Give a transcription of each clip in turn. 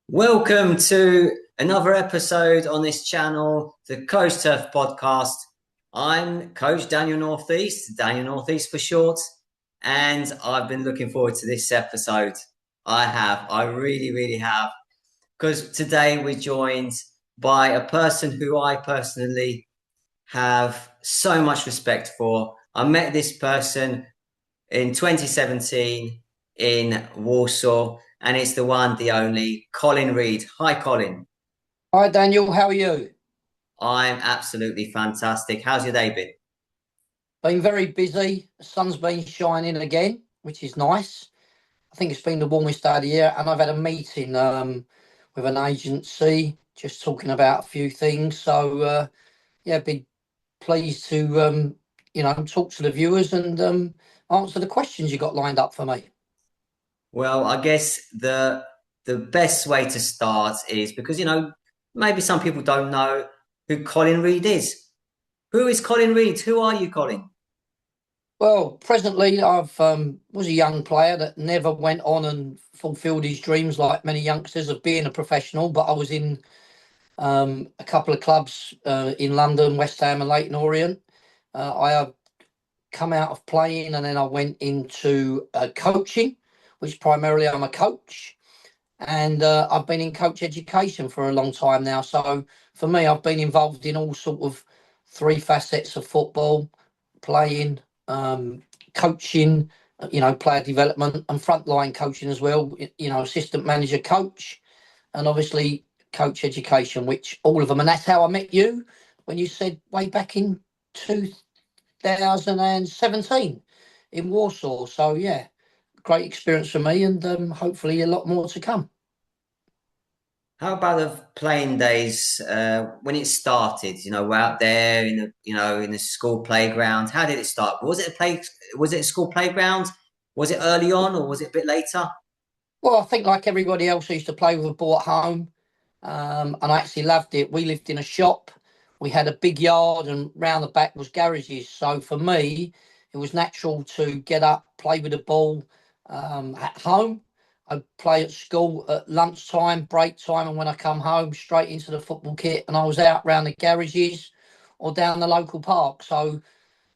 Welcome to another episode on this channel, the Coach Turf Podcast. I'm Coach Daniel Northeast for short, and I've been looking forward to this episode. I really have, because today we're joined by a person who I personally have so much respect for. I met this person in 2017 in Warsaw, and it's the one, the only, Colin Reid. Hi, Colin. Hi Daniel, how are you? I'm absolutely fantastic. How's your day been? Been very busy. The sun's been shining again, which is nice. I think it's been the warmest day of the year, and I've had a meeting with an agency just talking about a few things. Yeah, be pleased to talk to the viewers and answer the questions you got lined up for me. Well, I guess the best way to start is because maybe some people don't know who Colin Reid is. Who is Colin Reid? Who are you, Colin? Well, presently I've was a young player that never went on and fulfilled his dreams like many youngsters of being a professional, but I was in a couple of clubs in London, West Ham and Leighton Orient. I have come out of playing and then I went into coaching, which primarily I'm a coach. And I've been in coach education for a long time now. So for me, I've been involved in all sort of three facets of football, playing, coaching, player development and frontline coaching as well, assistant manager coach and obviously coach education, which all of them. And that's how I met you when you said way back in 2017 in Warsaw. So, yeah, great experience for me and hopefully a lot more to come. How about the playing days when it started? We're out there in the school playground. How did it start? Was it a play? Was it a school playground? Was it early on, or was it a bit later? Well, I think like everybody else, I used to play with a ball at home and I actually loved it. We lived in a shop. We had a big yard and round the back was garages. So for me, it was natural to get up, play with the ball at home. I'd play at school at lunchtime, break time, and when I come home, straight into the football kit. And I was out round the garages or down the local park. So,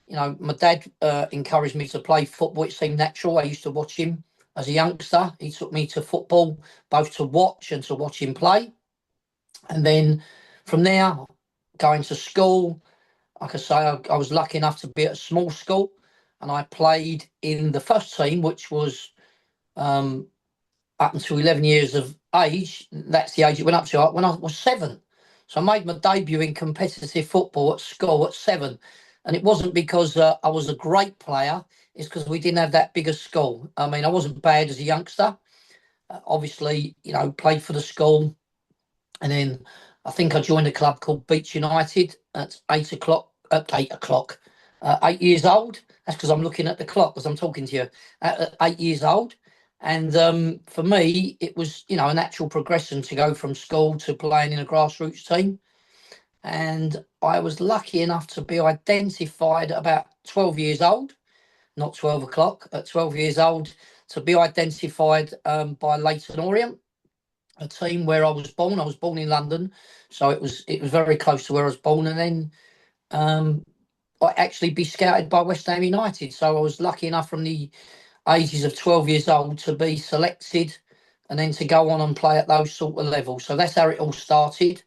my dad encouraged me to play football. It seemed natural. I used to watch him as a youngster. He took me to football, both to watch and to watch him play. And then from there, going to school, like I say, I was lucky enough to be at a small school and I played in the first team, which was um, up until 11 years of age. That's the age it went up to when I was 7. So I made my debut in competitive football at school at 7. And it wasn't because I was a great player, it's because we didn't have that big a school. I mean, I wasn't bad as a youngster. Obviously, played for the school. And then I think I joined a club called Beach United at 8 o'clock, 8 years old. That's because I'm looking at the clock as I'm talking to you. At 8 years old. And for me, it was, a natural progression to go from school to playing in a grassroots team. And I was lucky enough to be identified at about 12 years old, not 12 o'clock, at 12 years old, to be identified by Leighton Orient, a team where I was born. I was born in London, so it was very close to where I was born. And then I actually be scouted by West Ham United. So I was lucky enough from the ages of 12 years old to be selected and then to go on and play at those sort of levels. So that's how it all started.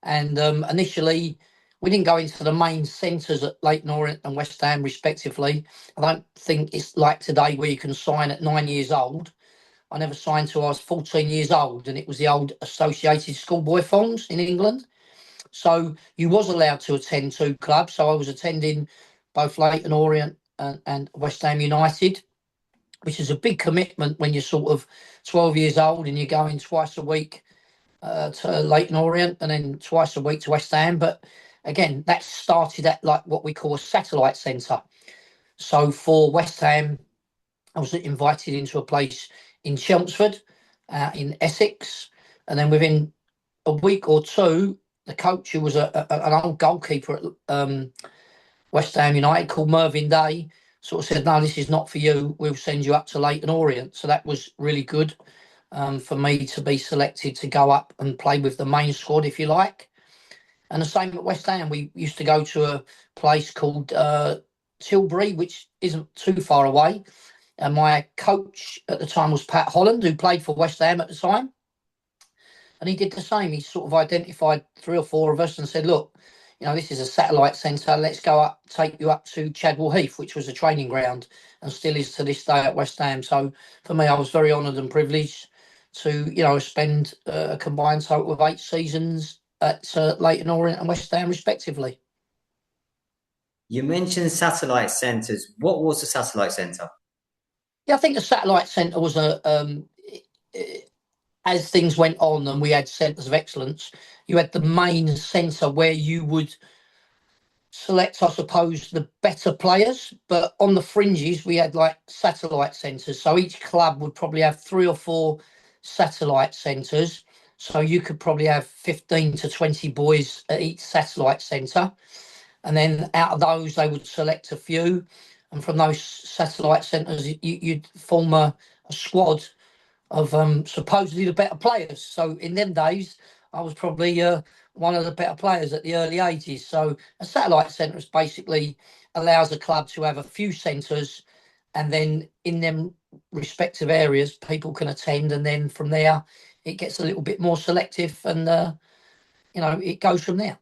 And initially, we didn't go into the main centres at Leighton Orient and West Ham, respectively. I don't think it's like today where you can sign at 9 years old. I never signed till I was 14 years old, and it was the old associated schoolboy forms in England. So you was allowed to attend two clubs. So I was attending both Leighton Orient and West Ham United, which is a big commitment when you're sort of 12 years old and you're going twice a week to Leighton Orient and then twice a week to West Ham. But again, that started at like what we call a satellite centre. So for West Ham, I was invited into a place in Chelmsford, in Essex, and then within a week or two, the coach, who was an old goalkeeper at West Ham United called Mervyn Day, sort of said, "No, this is not for you. We'll send you up to Leighton Orient." So that was really good. for me to be selected to go up and play with the main squad, if you like. And the same at West Ham. We used to go to a place called Tilbury, which isn't too far away. And my coach at the time was Pat Holland, who played for West Ham at the time. And he did the same. He sort of identified 3 or 4 of us and said, look, this is a satellite centre. Let's go up, take you up to Chadwell Heath, which was a training ground and still is to this day at West Ham. So for me, I was very honoured and privileged to, spend a combined total of 8 seasons at Leyton Orient and West Ham, respectively. You mentioned satellite centres. What was the satellite centre? Yeah, I think the satellite centre was as things went on and we had centres of excellence, you had the main centre where you would select, I suppose, the better players. But on the fringes, we had like satellite centres. So each club would probably have 3 or 4 satellite centres. So you could probably have 15 to 20 boys at each satellite centre. And then out of those, they would select a few. And from those satellite centres, you'd form a squad of supposedly the better players. So in them days, I was probably one of the better players at the early ages. So a satellite centre basically allows a club to have a few centres, and then in them respective areas, people can attend, and then from there, it gets a little bit more selective, and it goes from there.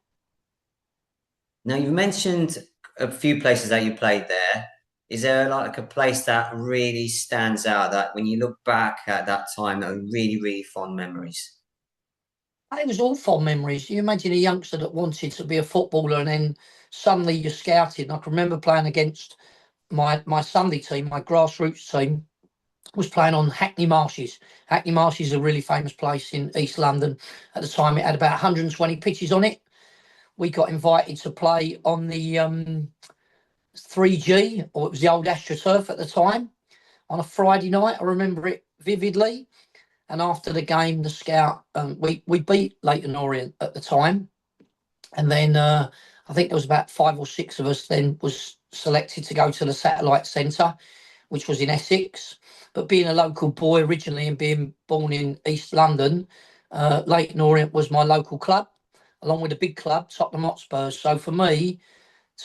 Now, you've mentioned a few places that you played there. Is there like a place that really stands out that when you look back at that time, that are really, really fond memories? It was all fond memories. You imagine a youngster that wanted to be a footballer, and then suddenly you're scouted. And I can remember playing against my Sunday team, my grassroots team, was playing on Hackney Marshes. Hackney Marshes is a really famous place in East London. At the time, it had about 120 pitches on it. We got invited to play on the 3G, or it was the old AstroTurf at the time, on a Friday night. I remember it vividly. And after the game, the scout, we beat Leyton Orient at the time. And then I think there was about 5 or 6 of us then was selected to go to the satellite centre, which was in Essex. But being a local boy originally and being born in East London, Leyton Orient was my local club, along with a big club, Tottenham Hotspur. So for me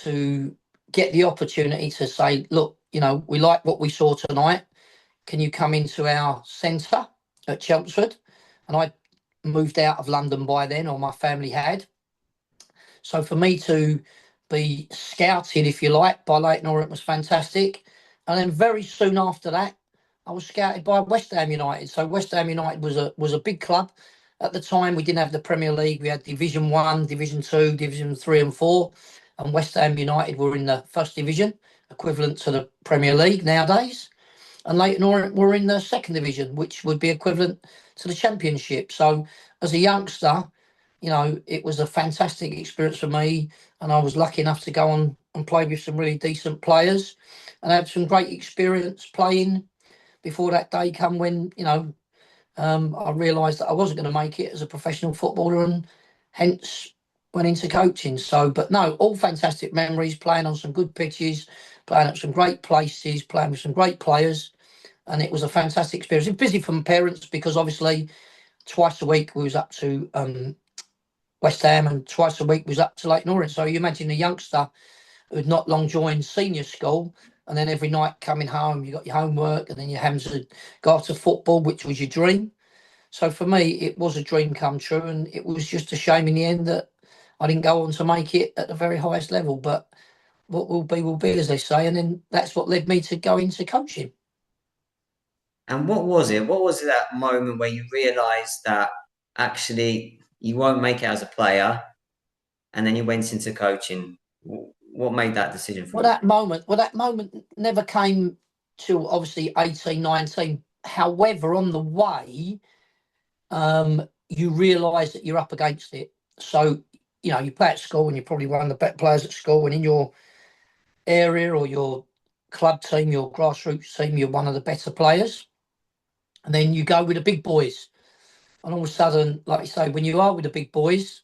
to get the opportunity to say, look, we like what we saw tonight. Can you come into our centre at Chelmsford? And I moved out of London by then, or my family had. So for me to be scouted, if you like, by Leyton Orient was fantastic. And then very soon after that, I was scouted by West Ham United. So West Ham United was a big club. At the time, we didn't have the Premier League. We had Division 1, Division 2, Division 3 and 4. And West Ham United were in the first division, equivalent to the Premier League nowadays. And Leyton Orient were in the second division, which would be equivalent to the Championship. So as a youngster, it was a fantastic experience for me, and I was lucky enough to go on and play with some really decent players, and I had some great experience playing before that day come when, I realised that I wasn't going to make it as a professional footballer, and hence went into coaching. So, but no, all fantastic memories, playing on some good pitches, playing at some great places, playing with some great players, and it was a fantastic experience. It was busy for my parents because obviously twice a week we was up to West Ham, and twice a week was up to Leyton Orient. So you imagine a youngster who'd not long joined senior school, and then every night coming home, you got your homework, and then you're having to go to football, which was your dream. So for me, it was a dream come true, and it was just a shame in the end that I didn't go on to make it at the very highest level. But what will be, as they say. And then that's what led me to go into coaching. And what was it? What was that moment where you realised that actually you won't make it as a player, and then you went into coaching? What made that decision for Well, you? that moment never came till obviously 18, 19. However, on the way, you realise that you're up against it. So, you play at school and you're probably one of the better players at school, and in your area or your club team, your grassroots team, you're one of the better players. And then you go with the big boys. And all of a sudden, like you say, when you are with the big boys,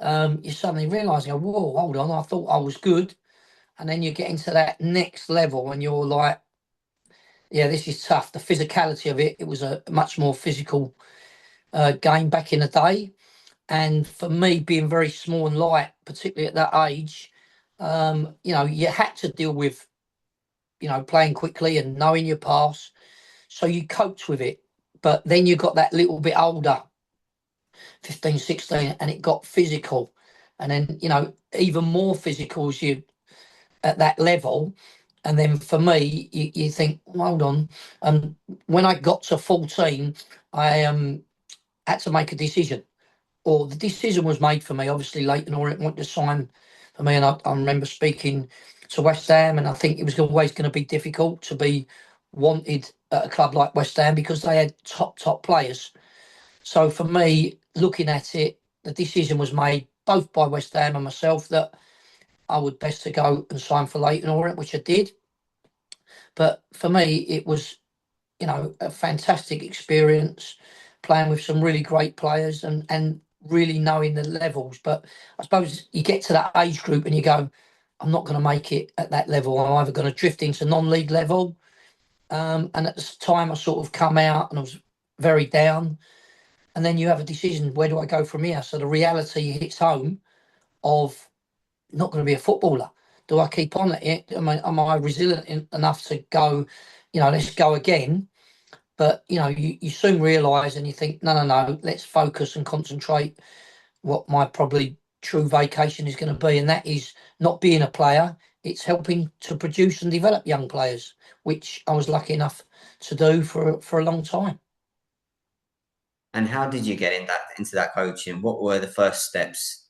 you suddenly realise, whoa, hold on, I thought I was good. And then you get into that next level and you're like, yeah, this is tough. The physicality of it, it was a much more physical game back in the day. And for me, being very small and light, particularly at that age, you had to deal with, playing quickly and knowing your pass. So you coped with it. But then you got that little bit older, 15, 16, and it got physical. And then, even more physical as you at that level. And then for me, you think, hold on. When I got to 14, I had to make a decision, or the decision was made for me. Obviously, Leighton Orient wanted to sign for me, and I remember speaking to West Ham, and I think it was always going to be difficult to be wanted at a club like West Ham because they had top players. So for me, looking at it, the decision was made both by West Ham and myself that I would best to go and sign for Leighton Orient, which I did. But for me, it was, a fantastic experience playing with some really great players and really knowing the levels. But I suppose you get to that age group and you go, I'm not going to make it at that level. I'm either going to drift into non-league level. And at the time, I sort of come out and I was very down. And then you have a decision, where do I go from here? So the reality hits home of not going to be a footballer. Do I keep on at it? Am I resilient enough to go, let's go again? But, you soon realise and you think, no, let's focus and concentrate what my probably true vocation is going to be. And that is not being a player. It's helping to produce and develop young players, which I was lucky enough to do for a long time. And how did you get into that coaching? What were the first steps?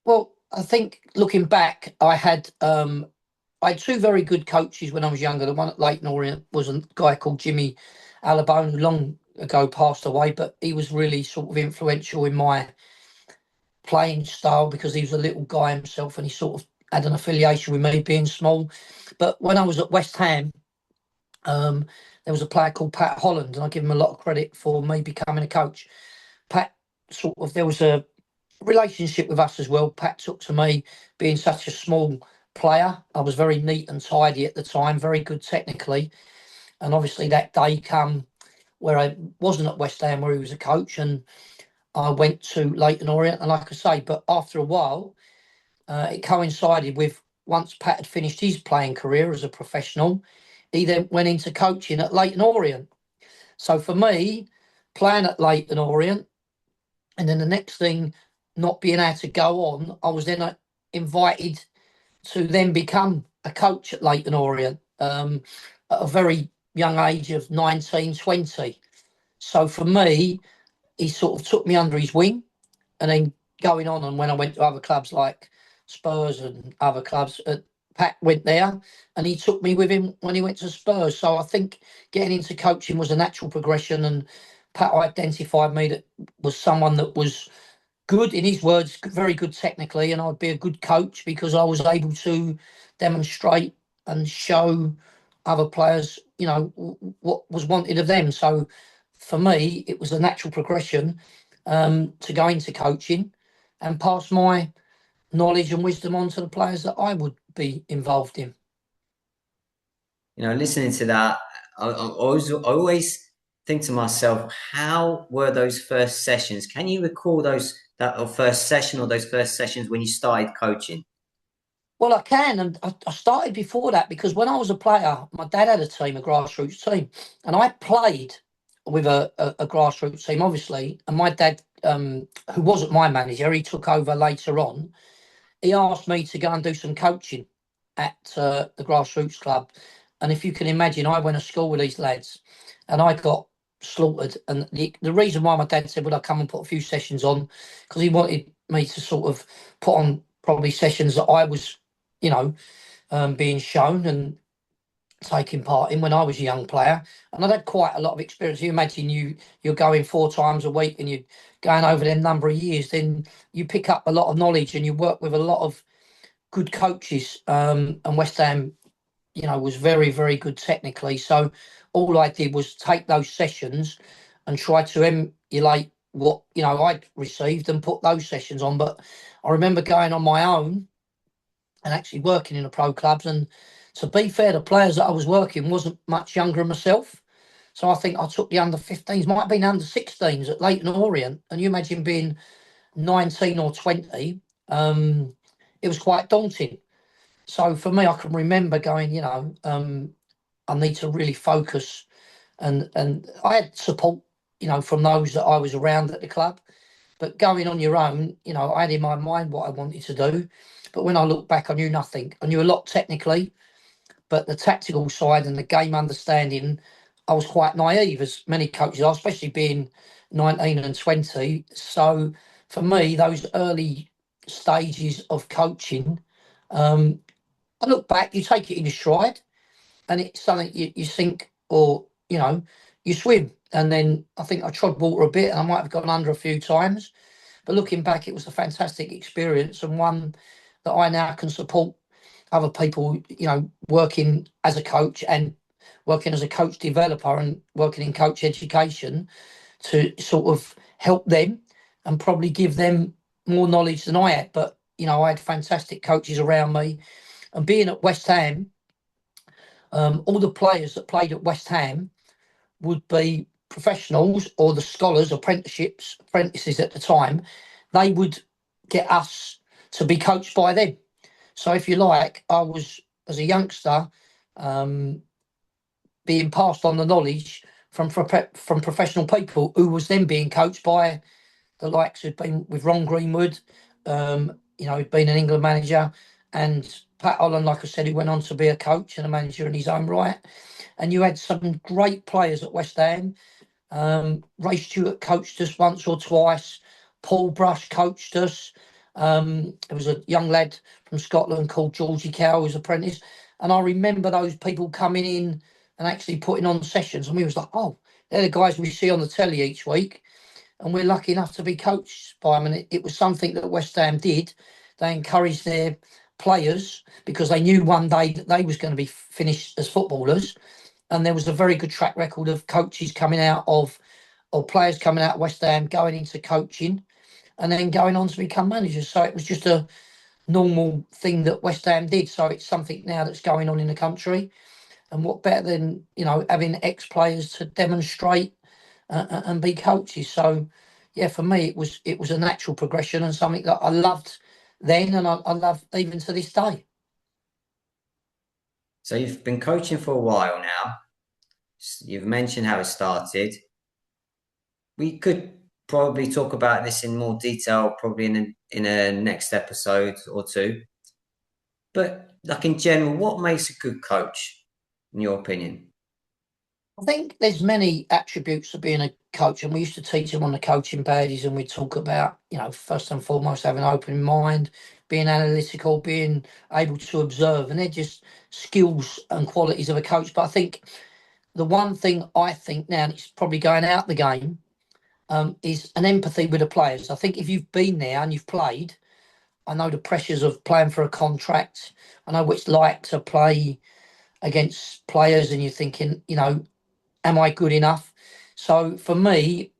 Well, I think looking back, I had two very good coaches when I was younger. The one at Leighton Orient was a guy called Jimmy Alabone, who long ago passed away, but he was really sort of influential in my playing style because he was a little guy himself and he sort of had an affiliation with me being small. But when I was at West Ham, um, there was a player called Pat Holland, and I give him a lot of credit for me becoming a coach. Pat there was a relationship with us as well. Pat took to me being such a small player. I was very neat and tidy at the time, very good technically. And obviously that day come where I wasn't at West Ham where he was a coach, and I went to Leighton Orient. And like I say, but after a while, it coincided with once Pat had finished his playing career as a professional, he then went into coaching at Leighton Orient. So for me, playing at Leighton Orient, and then the next thing, not being able to go on, I was then invited to then become a coach at Leighton Orient at a very young age of 19, 20. So for me, he sort of took me under his wing, and then going on, and when I went to other clubs like Spurs and other clubs, Pat went there and he took me with him when he went to Spurs. So I think getting into coaching was a natural progression, and Pat identified me that was someone that was good, in his words, very good technically, and I'd be a good coach because I was able to demonstrate and show other players, what was wanted of them. So for me, it was a natural progression to go into coaching and pass my knowledge and wisdom on to the players that I would be involved in. Listening to that, I always think to myself, how were those first sessions? Can you recall that first session or those first sessions when you started coaching? Well, I can, and I started before that because when I was a player, my dad had a team, a grassroots team, and I played with a grassroots team, obviously. And my dad, who wasn't my manager, he took over later on. He asked me to go and do some coaching at the grassroots club. And if you can imagine, I went to school with these lads and I got slaughtered. And the reason why my dad said, would I come and put a few sessions on? Because he wanted me to sort of put on probably sessions that I was, being shown and taking part in when I was a young player. And I'd had quite a lot of experience. You imagine you're going 4 times a week and you're going over them number of years, then you pick up a lot of knowledge and you work with a lot of good coaches. And West Ham, was very, very good technically. So all I did was take those sessions and try to emulate what, I'd received and put those sessions on. But I remember going on my own and actually working in the pro clubs, and to be fair, the players that I was working wasn't much younger than myself. So I think I took the under 15s, might have been under 16s at Leighton Orient. And you imagine being 19 or 20, it was quite daunting. So for me, I can remember going, I need to really focus. And I had support, from those that I was around at the club. But going on your own, I had in my mind what I wanted to do. But when I look back, I knew nothing. I knew a lot technically, but the tactical side and the game understanding, I was quite naive, as many coaches are, especially being 19 and 20. So for me, those early stages of coaching, um, I look back, you take it in your stride, and it's something you think, or, you swim. And then I think I trod water a bit and I might have gone under a few times. But looking back, it was a fantastic experience, and one that I now can support other people, working as a coach and working as a coach developer and working in coach education to sort of help them and probably give them more knowledge than I had. But, I had fantastic coaches around me. And being at West Ham, all the players that played at West Ham would be professionals or the scholars, apprentices at the time. They would get us to be coached by them. So if you like, I was, as a youngster, um, being passed on the knowledge from professional people who was then being coached by the likes who'd been with Ron Greenwood, who'd been an England manager, and Pat Holland, like I said, who went on to be a coach and a manager in his own right. And you had some great players at West Ham. Ray Stewart coached us once or twice. Paul Brush coached us. There was a young lad from Scotland called Georgie Cow, who's apprentice. And I remember those people coming in and actually putting on sessions. And we was like, oh, they're the guys we see on the telly each week. And we're lucky enough to be coached by them. And it was something that West Ham did. They encouraged their players because they knew one day that they was going to be finished as footballers. And there was a very good track record of coaches coming out of, or players coming out of West Ham, going into coaching and then going on to become managers. So it was just a normal thing that West Ham did. So it's something now that's going on in the country. And what better than, having ex-players to demonstrate and be coaches. So, yeah, for me, it was a natural progression and something that I loved then and I love even to this day. So you've been coaching for a while now. You've mentioned how it started. We could probably talk about this in more detail, probably in a next episode or two. But like in general, what makes a good coach, in your opinion? I think there's many attributes of being a coach, and we used to teach them on the coaching badges, and we talk about, first and foremost, having an open mind, being analytical, being able to observe, and they're just skills and qualities of a coach. But I think the one thing I think now, and it's probably going out the game, is an empathy with the players. I think if you've been there and you've played, I know the pressures of playing for a contract. I know what it's like to play against players, and you're thinking, am I good enough? So for me,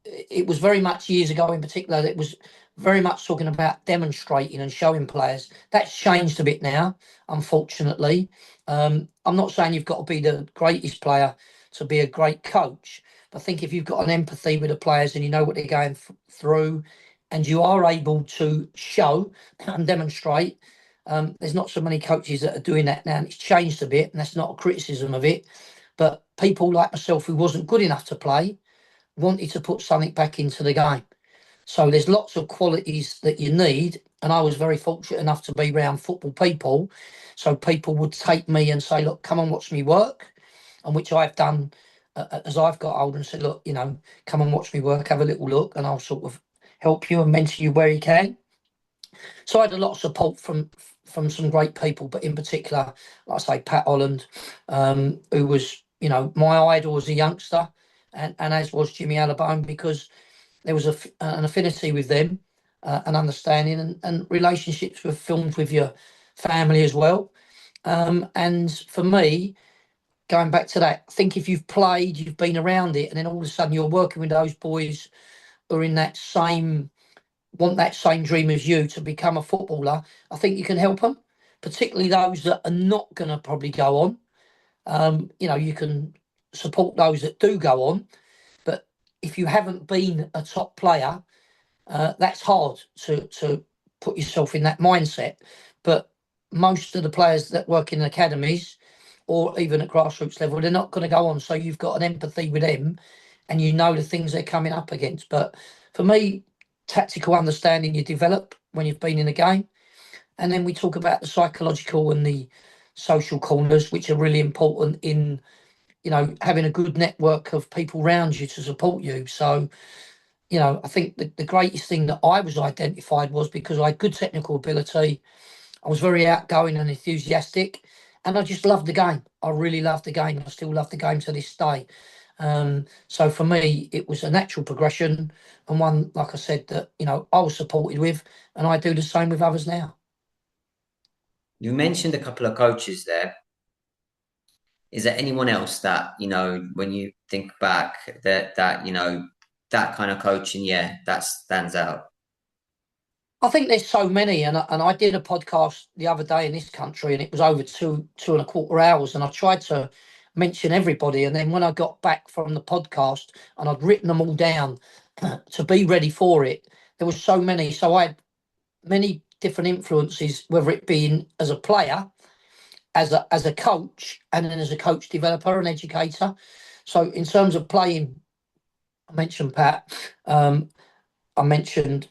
it was very much years ago in particular, that it was very much talking about demonstrating and showing players. That's changed a bit now, unfortunately. I'm not saying you've got to be the greatest player to be a great coach, but I think if you've got an empathy with the players and you know what they're going through and you are able to show and demonstrate, there's not so many coaches that are doing that now, and it's changed a bit, and that's not a criticism of it. But people like myself who wasn't good enough to play wanted to put something back into the game. So there's lots of qualities that you need. And I was very fortunate enough to be around football people. So people would take me and say, look, come and watch me work. And which I've done as I've got older and said, look, come and watch me work, have a little look, and I'll sort of help you and mentor you where you can. So I had a lot of support from some great people, but in particular, like I say, Pat Holland, who was, my idol as a youngster, and as was Jimmy Alabone, because there was an affinity with them, an understanding, and relationships were filmed with your family as well. And for me, going back to that, I think if you've played, you've been around it, and then all of a sudden you're working with those boys who are in that same want that same dream as you to become a footballer, I think you can help them. particularly those that are not going to probably go on. You can support those that do go on, but if you haven't been a top player, that's hard to put yourself in that mindset. But most of the players that work in academies or even at grassroots level, they're not going to go on. So you've got an empathy with them and you know the things they're coming up against. But for me, tactical understanding you develop when you've been in the game. And then we talk about the psychological and the social corners, which are really important in, having a good network of people around you to support you. So, I think the greatest thing that I was identified was because I had good technical ability. I was very outgoing and enthusiastic, and I just loved the game. I really loved the game. I still love the game to this day. So for me, it was a natural progression, and one, like I said, that I was supported with, and I do the same with others now. You mentioned a couple of coaches there. Is there anyone else that, when you think back, that that kind of coaching, yeah, that stands out? I think there's so many, and I did a podcast the other day in this country, and it was over 2.25 hours, and I tried to mention everybody, and then when I got back from the podcast and I'd written them all down to be ready for it, there was so many. So I had many different influences, whether it be as a player, as a coach, and then as a coach developer and educator. So in terms of playing, I mentioned Pat, I mentioned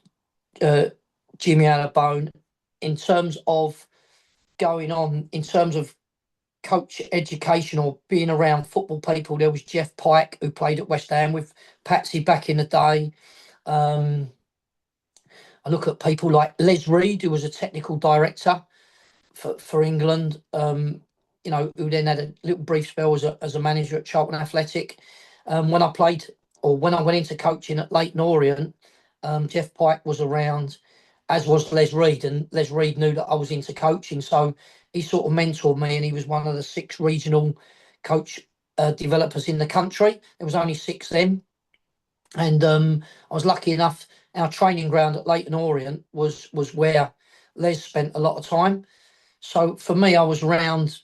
Jimmy Alabone. In terms of going on, in terms of coach education or being around football people, there was Jeff Pike, who played at West Ham with Patsy back in the day. I look at people like Les Reid, who was a technical director for England, who then had a little brief spell as a manager at Charlton Athletic. When I played, or when I went into coaching at Leyton Orient, Jeff Pike was around, as was Les Reid, and Les Reid knew that I was into coaching, so he sort of mentored me, and he was one of the 6 regional coach developers in the country. There was only 6 then, and I was lucky enough. Our training ground at Leyton Orient was where Les spent a lot of time. So for me, I was around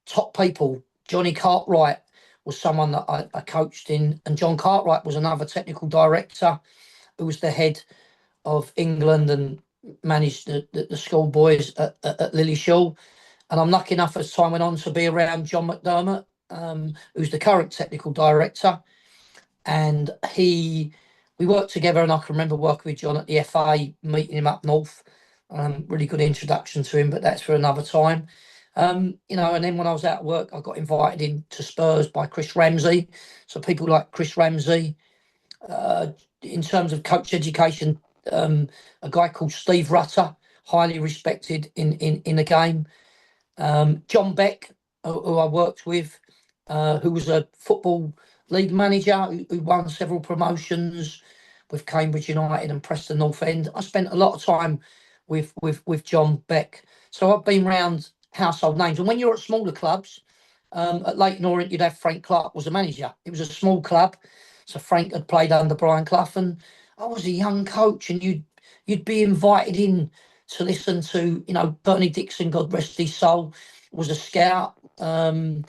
top people. Johnny Cartwright was someone that I coached in, and John Cartwright was another technical director who was the head of England and managed the schoolboys at Lily Shaw. And I'm lucky enough as time went on to be around John McDermott, who's the current technical director. And we worked together, and I can remember working with John at the FA, meeting him up north. Really good introduction to him, but that's for another time. And then when I was out of work, I got invited in to Spurs by Chris Ramsey. So people like Chris Ramsey. In terms of coach education, a guy called Steve Rutter, highly respected in the game. John Beck, who I worked with, who was a football league manager who won several promotions with Cambridge United and Preston North End. I spent a lot of time with John Beck. So I've been around household names. And when you're at smaller clubs, at Leyton Orient, you'd have Frank Clark was a manager. It was a small club. So Frank had played under Brian Clough, and I was a young coach, and you'd be invited in to listen to, Bernie Dixon, God rest his soul, was a scout. And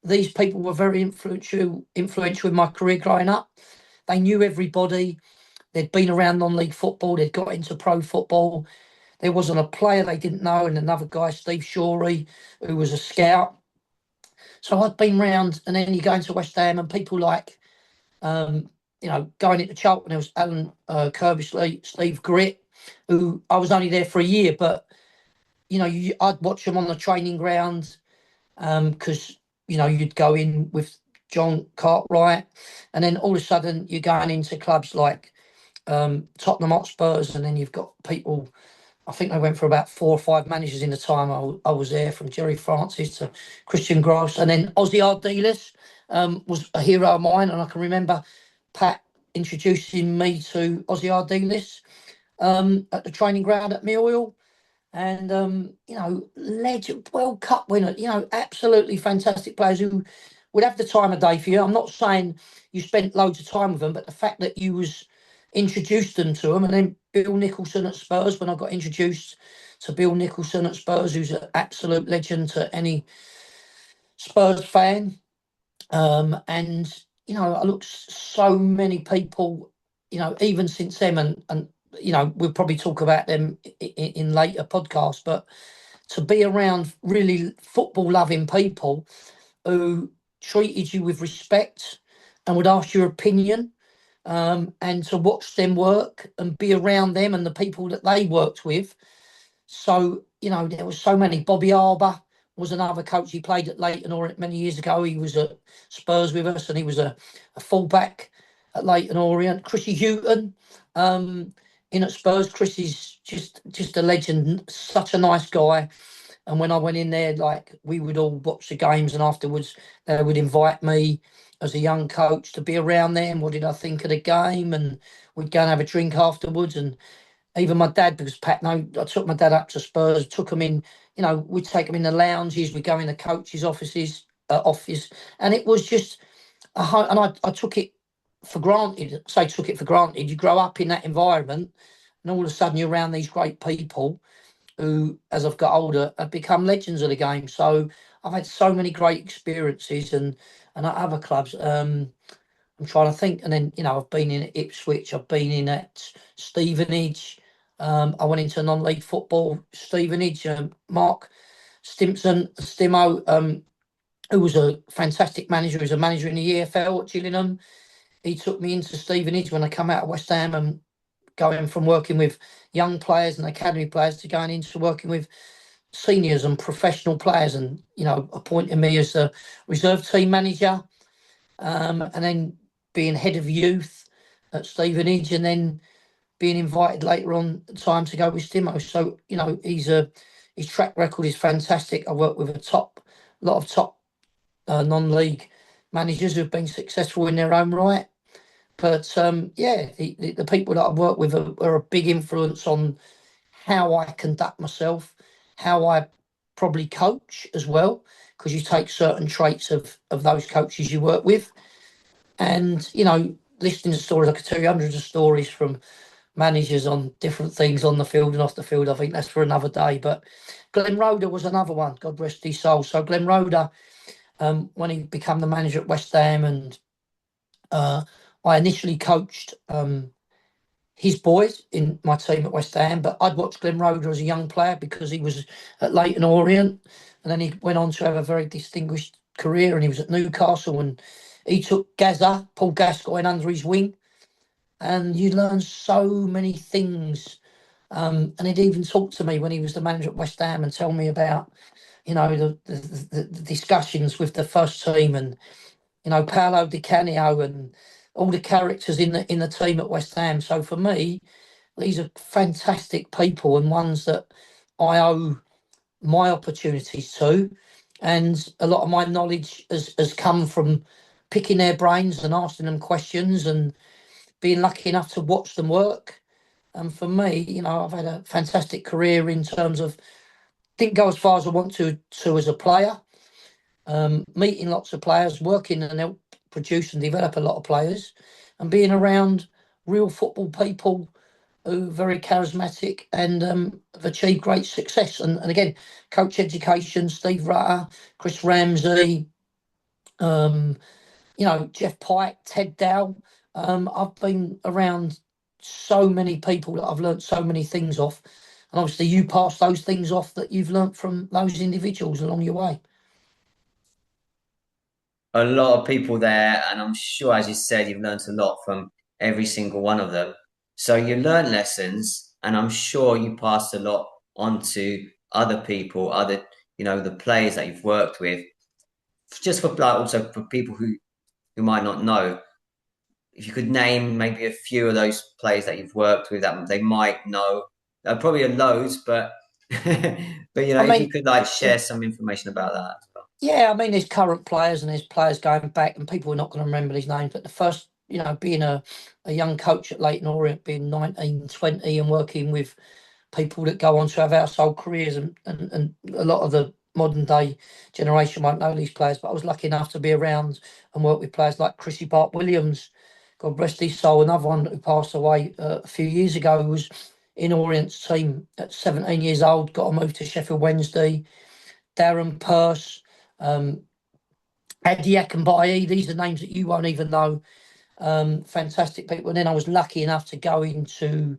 these people were very influential in my career growing up. They knew everybody. They'd been around non-league football. They'd got into pro football. There wasn't a player they didn't know. And another guy, Steve Shorey, who was a scout. So I'd been round, and then you go into West Ham, and people like, going into Charlton, there was Alan Kirbishley, Steve Gritt, who I was only there for a year, but, I'd watch them on the training ground because, you'd go in with John Cartwright, and then all of a sudden you're going into clubs like Tottenham Hotspurs, and then you've got people. I think they went for about 4 or 5 managers in the time I was there, from Jerry Francis to Christian Gross. And then Ozzy Ardiles was a hero of mine. And I can remember Pat introducing me to Ozzy Ardiles at the training ground at Millwall. And, legend, World Cup winner, absolutely fantastic players who would have the time of day for you. I'm not saying you spent loads of time with them, but the fact that you was introduced them to them, and then Bill Nicholson at Spurs, when I got introduced to Bill Nicholson at Spurs, who's an absolute legend to any Spurs fan. And, you know, I look, so many people, you know, even since them, and you know, we'll probably talk about them in later podcasts, but to be around really football loving people who treated you with respect and would ask your opinion, and to watch them work and be around them and the people that they worked with. So, you know, there was so many. Bobby Arbour was another coach. He played at Leyton Orient many years ago. He was at Spurs with us, and he was a fullback at Leyton Orient. Chrissy Houghton, in at Spurs. Chrissy's just a legend, such a nice guy. And when I went in there, like, we would all watch the games, and afterwards they would invite me as a young coach to be around them. What did I think of the game? And we'd go and have a drink afterwards. And even my dad, because Pat, no, I took my dad up to Spurs, took him in, you know, we'd take him in the lounges, we'd go in the coaches' office, and it was just and I took it for granted. Say took it for granted. You grow up in that environment, and all of a sudden you're around these great people who, as I've got older, have become legends of the game. So I've had so many great experiences, and at other clubs. I'm trying to think, and then, you know, I've been in at Ipswich, I've been in at Stevenage. I went into non-league football, Stevenage. Mark Stimo, who was a fantastic manager, who was a manager in the EFL at Gillingham. He took me into Stevenage when I come out of West Ham, and going from working with young players and academy players to going into working with seniors and professional players, and, you know, appointing me as a reserve team manager, and then being head of youth at Stevenage, and then being invited later on time to go with Stimo. So, you know, his track record is fantastic. I worked with lot of top non-league managers who've been successful in their own right. But yeah, the people that I've worked with are a big influence on how I conduct myself, how I probably coach as well, because you take certain traits of those coaches you work with. And, you know, listening to stories, I could tell you hundreds of stories from managers on different things on the field and off the field. I think that's for another day. But Glenn Roeder was another one, God rest his soul. So Glenn Roeder, when he became the manager at West Ham, and I initially coached his boys in my team at West Ham, but I'd watched Glenn Roeder as a young player because he was at Leyton Orient, and then he went on to have a very distinguished career, and he was at Newcastle, and he took Paul Gascoigne, under his wing, and you learn so many things. And he'd even talk to me when he was the manager at West Ham and tell me about, you know, the discussions with the first team, and, you know, Paolo Di Canio and all the characters in the team at West Ham. So for me, these are fantastic people, and ones that I owe my opportunities to. And a lot of my knowledge has come from picking their brains and asking them questions and being lucky enough to watch them work. And for me, you know, I've had a fantastic career in terms of, didn't go as far as I want to as a player, meeting lots of players, working and help produce and develop a lot of players, and being around real football people who are very charismatic and have achieved great success. And again, coach education, Steve Rutter, Chris Ramsey, you know, Jeff Pike, Ted Dow. I've been around so many people that I've learnt so many things off. And obviously you pass those things off that you've learnt from those individuals along your way. A lot of people there, and I'm sure, as you said, you've learned a lot from every single one of them. So you learn lessons, and I'm sure you passed a lot on to other people, you know, the players that you've worked with. Just for like, also for people who might not know, if you could name maybe a few of those players that you've worked with that they might know. Probably are loads, but but you know, I if you mean, could like share some information about that as well. yeah, I mean, there's current players and there's players going back, and people are not going to remember these names. But the first, you know, being a young coach at Leyton Orient, being 19, 20, and working with people that go on to have household careers, and a lot of the modern day generation won't know these players, but I was lucky enough to be around and work with players like Chrissy Bart Williams, God rest his soul. Another one who passed away a few years ago was in Orient's team at 17 years old, got a move to Sheffield Wednesday. Darren Purse, Adi Akinbaye, these are names that you won't even know. Fantastic people. And then I was lucky enough to go into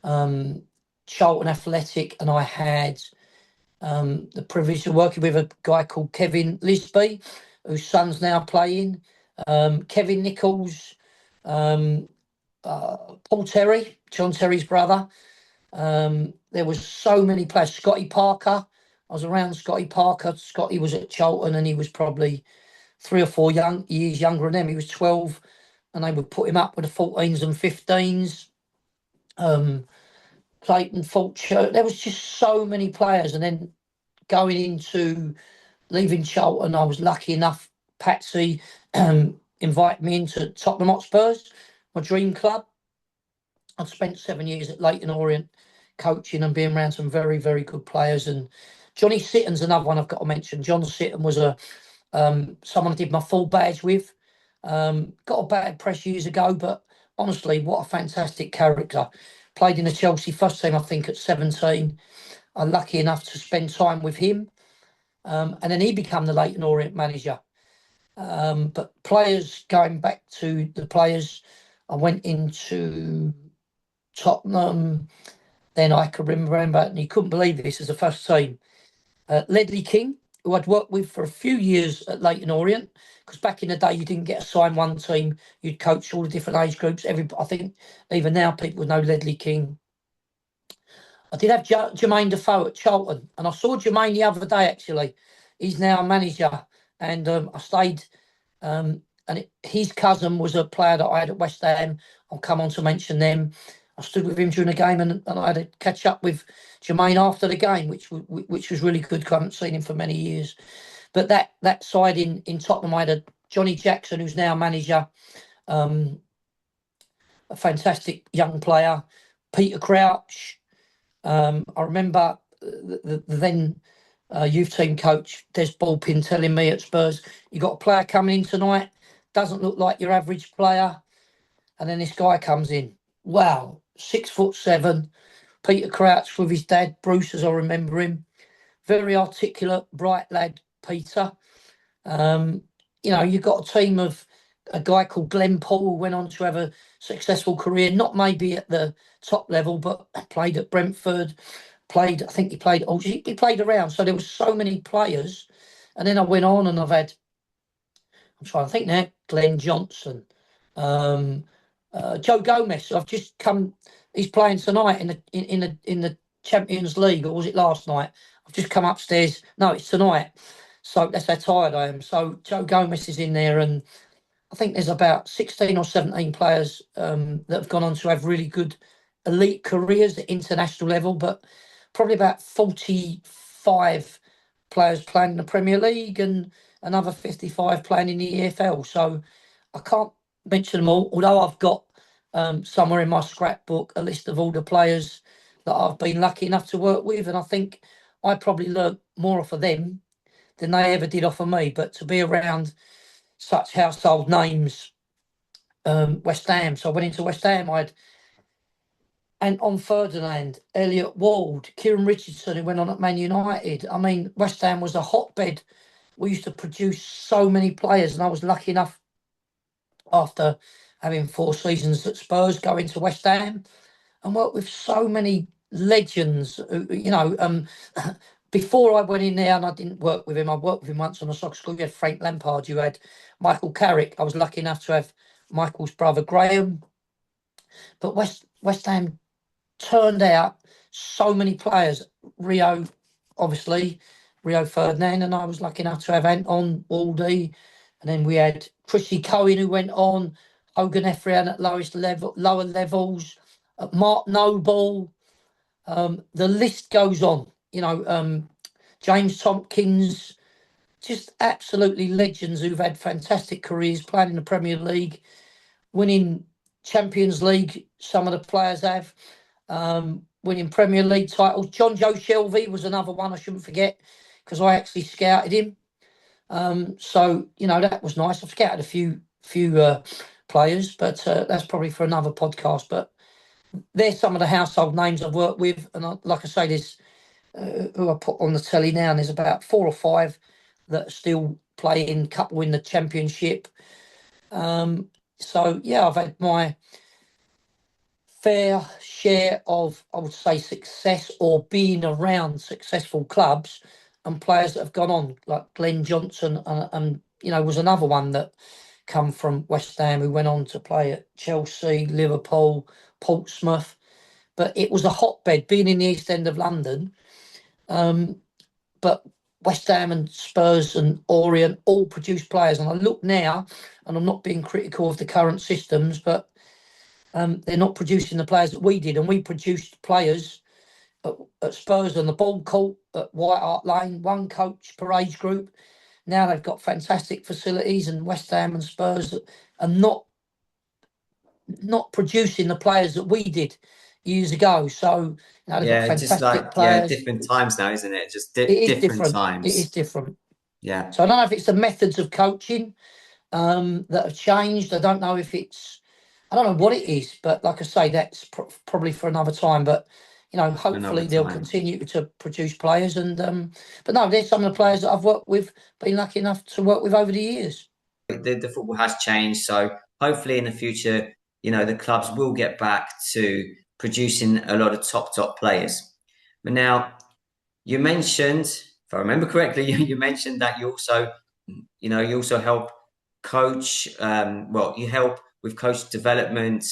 Charlton Athletic, and I had the privilege of working with a guy called Kevin Lisby, whose son's now playing. Kevin Nichols, Paul Terry, John Terry's brother. There was so many players. Scotty Parker. I was around Scotty Parker. Scotty was at Charlton, and he was probably 3 or 4 years younger than them. He was 12, and they would put him up with the 14s and 15s. Clayton Fulcher. There was just so many players, and then going into leaving Charlton, I was lucky enough. Patsy invited me into Tottenham Hotspurs, my dream club. I'd spent 7 years at Leyton Orient coaching and being around some very, very good players. And Johnny Sitton's another one I've got to mention. John Sitton was someone I did my full badge with. Got a bad press years ago, but honestly, what a fantastic character. Played in the Chelsea first team, I think, at 17. I'm lucky enough to spend time with him. And then he became the Leyton Orient manager. But players, going back to the players, I went into Tottenham. Then I could remember, and you couldn't believe this as a first team. Ledley King, who I'd worked with for a few years at Leyton Orient, because back in the day you didn't get assigned one team, you'd coach all the different age groups. I think even now people would know Ledley King. I did have Jermaine Defoe at Charlton, and I saw Jermaine the other day actually. He's now a manager, and I stayed. His cousin was a player that I had at West Ham. I'll come on to mention them. I stood with him during the game, and I had to catch up with Jermaine after the game, which was really good. I haven't seen him for many years. But that side in Tottenham, I had a Johnny Jackson, who's now manager, a fantastic young player. Peter Crouch. I remember the then youth team coach Des Ballpin telling me at Spurs, "You got a player coming in tonight, doesn't look like your average player." And then this guy comes in. Wow, 6'7", Peter Crouch with his dad, Bruce, as I remember him. Very articulate, bright lad, Peter. You've got a team of a guy called Glenn Paul, who went on to have a successful career, not maybe at the top level, but played at Brentford, he played around. So there was so many players. And then I went on and I'm trying to think now, Glenn Johnson, Joe Gomez. I've just come. He's playing tonight in the Champions League, or was it last night? I've just come upstairs. No, it's tonight. So that's how tired I am. So Joe Gomez is in there, and I think there's about 16 or 17 players that have gone on to have really good elite careers at international level, but probably about 45 players playing in the Premier League and another 55 playing in the EFL. So I can't mention them all, although I've got somewhere in my scrapbook a list of all the players that I've been lucky enough to work with. And I think I probably learned more off of them than they ever did off of me. But to be around such household names, West Ham. So I went into West Ham. Anton Ferdinand, Elliot Ward, Kieran Richardson, who went on at Man United. I mean, West Ham was a hotbed. We used to produce so many players, and I was lucky enough, after having 4 seasons at Spurs, go into West Ham and work with so many legends. Before I went in there, and I didn't work with him, I worked with him once on a soccer school. You had Frank Lampard, you had Michael Carrick. I was lucky enough to have Michael's brother Graham. But West Ham turned out so many players. Rio, obviously, Rio Ferdinand, and I was lucky enough to have Anton Waldy. And then we had Chrissy Cohen, who went on, Hogan Ephraim at lower levels, Mark Noble. The list goes on. James Tompkins, just absolutely legends who've had fantastic careers playing in the Premier League, winning Champions League. Some of the players have winning Premier League titles. John Joe Shelby was another one I shouldn't forget, because I actually scouted him. So that was nice. I've scouted a few players, but that's probably for another podcast. But there's some of the household names I've worked with, and like I say, there's who I put on the telly now, and there's about 4 or 5 that are still playing, couple in the championship. So yeah, I've had my fair share of, I would say, success or being around successful clubs and players that have gone on, like Glenn Johnson, and was another one that come from West Ham who went on to play at Chelsea, Liverpool, Portsmouth. But it was a hotbed being in the East End of London. But West Ham and Spurs and Orient all produce players. And I look now, and I'm not being critical of the current systems, but they're not producing the players that we did. And we produced players at Spurs on the ball court, at White Hart Lane, one coach per age group. Now they've got fantastic facilities, and West Ham and Spurs are not producing the players that we did years ago. So they've got just fantastic like players. different times now, isn't it? Just It is different different. times. It is different. Yeah. So I don't know if it's the methods of coaching that have changed. I don't know if I don't know what it is, but like I say, that's probably for another time. But hopefully they'll continue to produce players. And but no, there's some of the players that I've worked with, been lucky enough to work with over the years. The football has changed, so hopefully in the future, the clubs will get back to producing a lot of top players. But now, you mentioned, if I remember correctly, you mentioned that you also help coach. You help with coach development,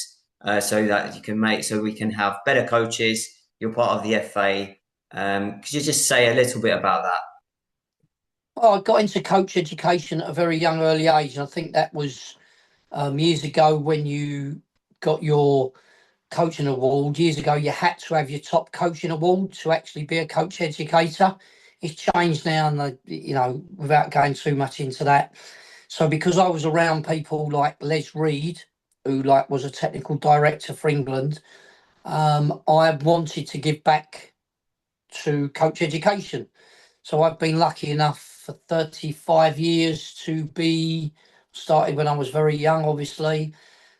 so that we can have better coaches. You're part of the FA. Could you just say a little bit about that? Well, I got into coach education at a very young, early age, and I think that was years ago when you got your coaching award. Years ago, you had to have your top coaching award to actually be a coach educator. It's changed now, and without going too much into that. So because I was around people like Les Reid, who was a technical director for England, I wanted to give back to coach education. So I've been lucky enough for 35 years to be started when I was very young, obviously,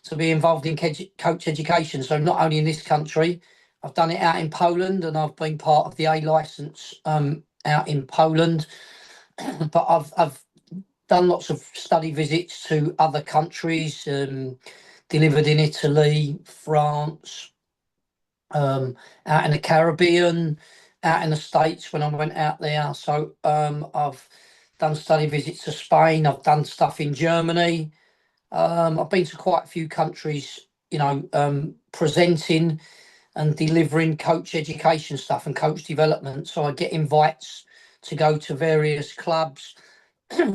to be involved in coach education. So not only in this country, I've done it out in Poland, and I've been part of the A license out in Poland. But I've done lots of study visits to other countries, delivered in Italy, France, out in the Caribbean, out in the States when I went out there. So I've done study visits to Spain. I've done stuff in Germany. I've been to quite a few countries, presenting and delivering coach education stuff and coach development. So I get invites to go to various clubs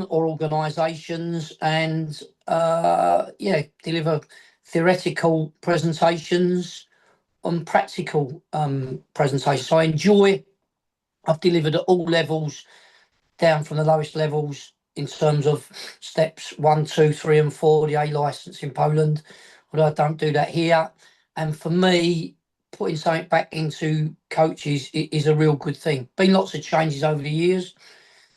or organisations and deliver theoretical presentations on practical presentations. So I've delivered at all levels, down from the lowest levels in terms of steps 1, 2, 3 and 4, the A licence in Poland, although I don't do that here. And for me, putting something back into coaches is a real good thing. Been lots of changes over the years,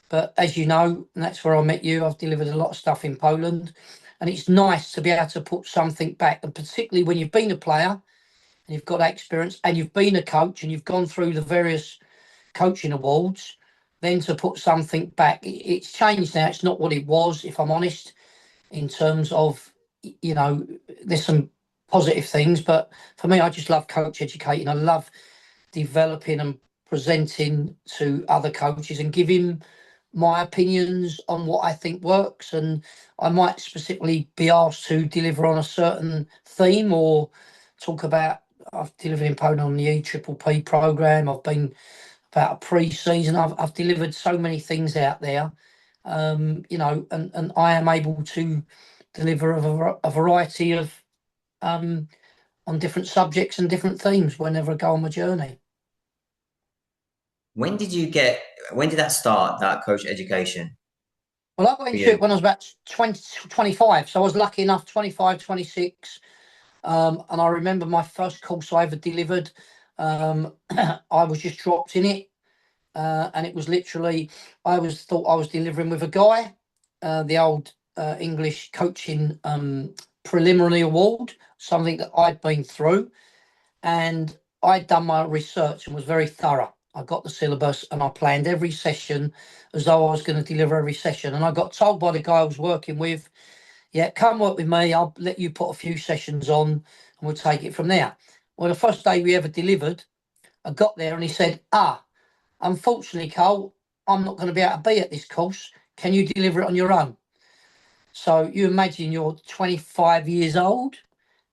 but as you know, and that's where I met you, I've delivered a lot of stuff in Poland, and it's nice to be able to put something back, and particularly when you've been a player and you've got that experience and you've been a coach and you've gone through the various coaching awards, then to put something back. It's changed now. It's not what it was, if I'm honest, in terms of, there's some positive things, but for me, I just love coach educating. I love developing and presenting to other coaches and giving my opinions on what I think works. And I might specifically be asked to deliver on a certain theme or talk about, I've delivered in Poland on the EPPP programme. I've been about a pre-season. I've delivered so many things out there, and I am able to deliver a variety of on different subjects and different themes whenever I go on my journey. When did that start, that coach education? Well, I got into it when I was about 20, 25. So I was lucky enough, 25, 26. And I remember my first course I ever delivered. I was just dropped in it. And it was literally, I always thought I was delivering with a guy, the old English coaching preliminary award, something that I'd been through, and I'd done my research and was very thorough. I got the syllabus and I planned every session as though I was going to deliver every session. And I got told by the guy I was working with, yeah, come work with me. I'll let you put a few sessions on and we'll take it from there. Well, the first day we ever delivered, I got there and he said, unfortunately, Cole, I'm not going to be able to be at this course. Can you deliver it on your own? So you imagine you're 25 years old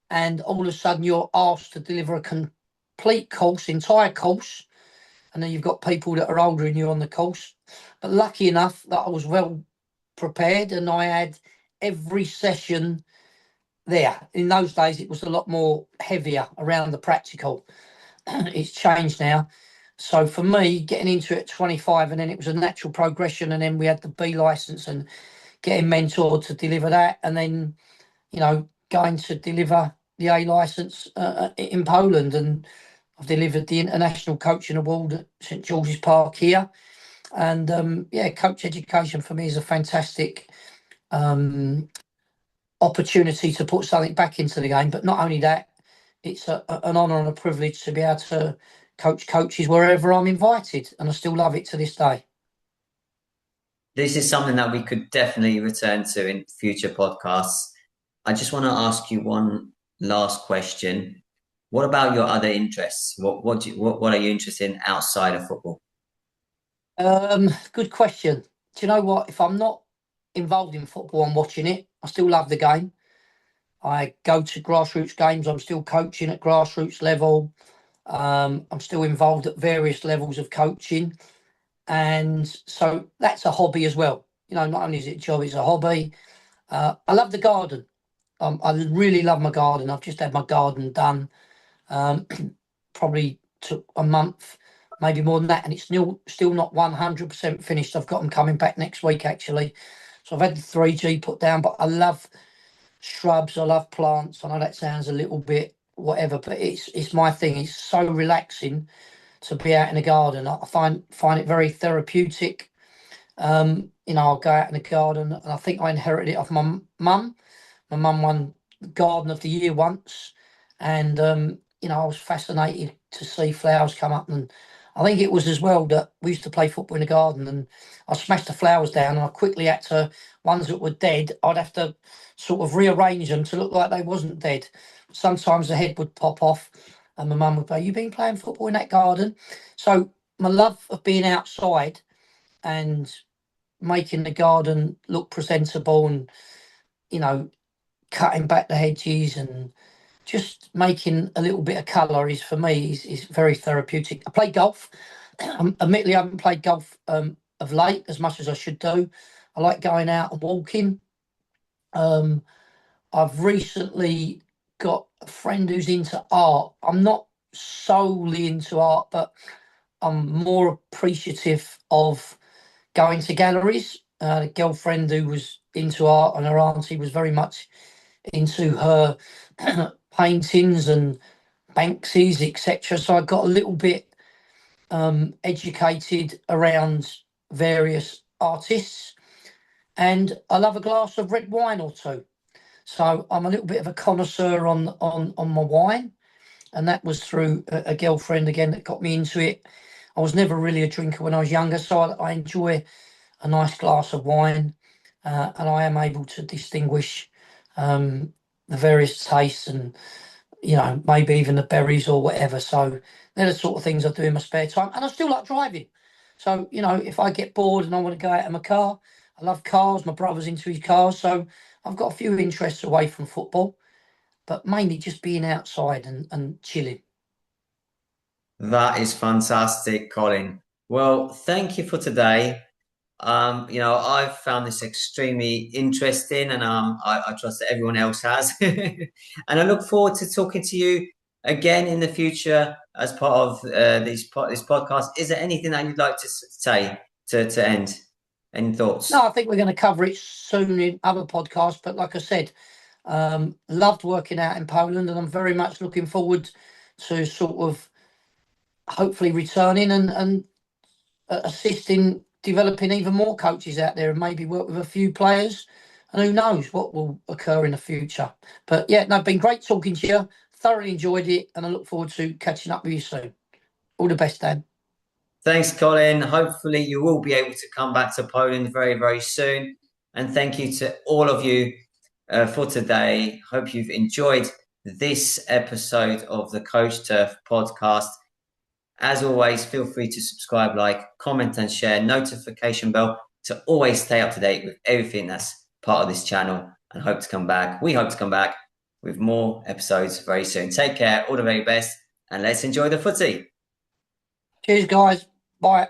and all of a sudden you're asked to deliver a complete course, entire course, and then you've got people that are older than you on the course. But lucky enough that I was well prepared and I had every session there. In those days, it was a lot more heavier around the practical. It's changed now. So for me, getting into it at 25, and then it was a natural progression, and then we had the B license and getting mentored to deliver that, and then, going to deliver the A license in Poland, and I've delivered the International Coaching Award at St George's Park here. And coach education for me is a fantastic opportunity to put something back into the game. But not only that, it's an honour and a privilege to be able to coach coaches wherever I'm invited, and I still love it to this day. This is something that we could definitely return to in future podcasts. I just want to ask you one last question. What about your other interests? What are you interested in outside of football? Good question. Do you know what? If I'm not involved in football, I'm watching it. I still love the game. I go to grassroots games. I'm still coaching at grassroots level. I'm still involved at various levels of coaching. And so that's a hobby as well. Not only is it a job, it's a hobby. I love the garden. I really love my garden. I've just had my garden done. Probably took a month, maybe more than that, and it's still not 100% finished. I've got them coming back next week, actually. So I've had the 3G put down, but I love shrubs. I love plants. I know that sounds a little bit whatever, but it's my thing. It's so relaxing to be out in the garden. I find it very therapeutic. I'll go out in the garden, and I think I inherited it off my mum. My mum won Garden of the Year once, and I was fascinated to see flowers come up. And I think it was as well that we used to play football in the garden, and I smashed the flowers down, and I quickly had to, ones that were dead, I'd have to sort of rearrange them to look like they wasn't dead. Sometimes the head would pop off, and my mum would go, "You've been playing football in that garden?" So my love of being outside and making the garden look presentable, and cutting back the hedges and just making a little bit of colour is, for me, is very therapeutic. I play golf. Admittedly, I haven't played golf of late as much as I should do. I like going out and walking. I've recently got a friend who's into art. I'm not solely into art, but I'm more appreciative of going to galleries. A girlfriend who was into art, and her auntie was very much into her paintings and Banksy's, etc. So I got a little bit educated around various artists, and I love a glass of red wine or two. So I'm a little bit of a connoisseur on my wine, and that was through a girlfriend again that got me into it. I was never really a drinker when I was younger, so I enjoy a nice glass of wine, and I am able to distinguish the various tastes, and maybe even the berries or whatever. So they're the sort of things I do in my spare time, and I still like driving. So if I get bored and I want to go out in my car, I love cars. My brother's into his cars, so I've got a few interests away from football, but mainly just being outside and chilling. That is fantastic, Colin. Well, thank you for today. I've found this extremely interesting, and I trust that everyone else has. And I look forward to talking to you again in the future as part of this podcast. Is there anything that you'd like to say to end? Any thoughts? No, I think we're going to cover it soon in other podcasts. But like I said, loved working out in Poland, and I'm very much looking forward to sort of hopefully returning and assisting developing even more coaches out there, and maybe work with a few players and who knows what will occur in the future. But yeah, no, been great talking to you. Thoroughly enjoyed it, and I look forward to catching up with you soon. All the best, Dan. Thanks, Colin. Hopefully, you will be able to come back to Poland very, very soon. And thank you to all of you for today. Hope you've enjoyed this episode of the Coach Turf podcast. As always, feel free to subscribe, like, comment, and share. Notification bell to always stay up to date with everything that's part of this channel. And hope to come back. We hope to come back with more episodes very soon. Take care. All the very best. And let's enjoy the footy. Cheers, guys. Bye.